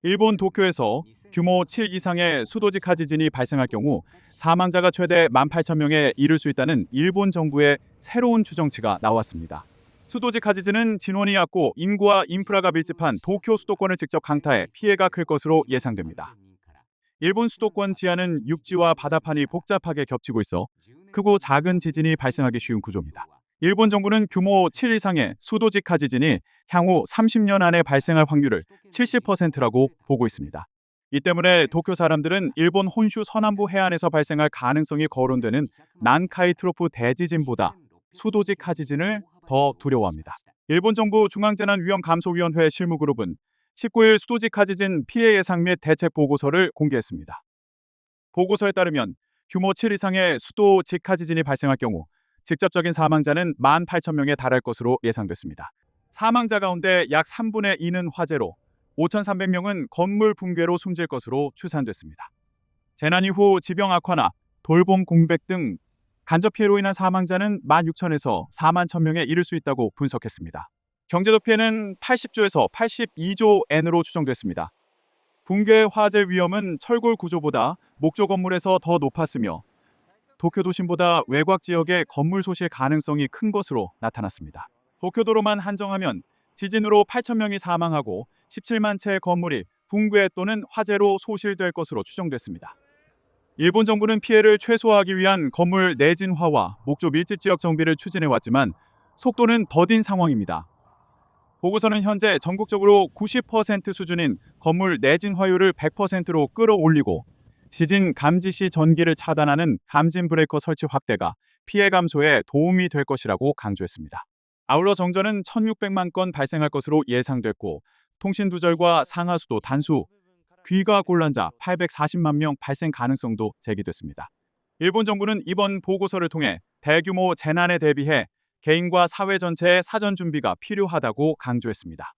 일본 도쿄에서 규모 7 이상의 수도직하 지진이 발생할 경우 사망자가 최대 18,000명에 이를 수 있다는 일본 정부의 새로운 추정치가 나왔습니다. 수도직하 지진은 진원이 얕고 인구와 인프라가 밀집한 도쿄 수도권을 직접 강타해 피해가 클 것으로 예상됩니다. 일본 수도권 지하는 육지와 바다판이 복잡하게 겹치고 있어 크고 작은 지진이 발생하기 쉬운 구조입니다. 일본 정부는 규모 7 이상의 수도직하 지진이 향후 30년 안에 발생할 확률을 70%라고 보고 있습니다. 이 때문에 도쿄 사람들은 일본 혼슈 서남부 해안에서 발생할 가능성이 거론되는 난카이 트로프 대지진보다 수도직하 지진을 더 두려워합니다. 일본 정부 중앙재난위험감소위원회 실무그룹은 19일 수도직하 지진 피해 예상 및 대책 보고서를 공개했습니다. 보고서에 따르면 규모 7 이상의 수도직하 지진이 발생할 경우 직접적인 사망자는 18,000명에 달할 것으로 예상됐습니다. 사망자 가운데 약 3분의 2는 화재로 5,300명은 건물 붕괴로 숨질 것으로 추산됐습니다. 재난 이후 지병 악화나 돌봄 공백 등 간접 피해로 인한 사망자는 16,000에서 41,000명에 이를 수 있다고 분석했습니다. 경제적 피해는 80조에서 82조 엔으로 추정됐습니다. 붕괴 화재 위험은 철골 구조보다 목조 건물에서 더 높았으며 도쿄 도심보다 외곽 지역의 건물 소실 가능성이 큰 것으로 나타났습니다. 도쿄도로만 한정하면 지진으로 8,000명이 사망하고 17만 채의 건물이 붕괴 또는 화재로 소실될 것으로 추정됐습니다. 일본 정부는 피해를 최소화하기 위한 건물 내진화와 목조 밀집 지역 정비를 추진해왔지만 속도는 더딘 상황입니다. 보고서는 현재 전국적으로 90% 수준인 건물 내진화율을 100%로 끌어올리고 지진 감지 시 전기를 차단하는 감진 브레이커 설치 확대가 피해 감소에 도움이 될 것이라고 강조했습니다. 아울러 정전은 1,600만 건 발생할 것으로 예상됐고 통신 두절과 상하수도 단수, 귀가 곤란자 840만 명 발생 가능성도 제기됐습니다. 일본 정부는 이번 보고서를 통해 대규모 재난에 대비해 개인과 사회 전체의 사전 준비가 필요하다고 강조했습니다.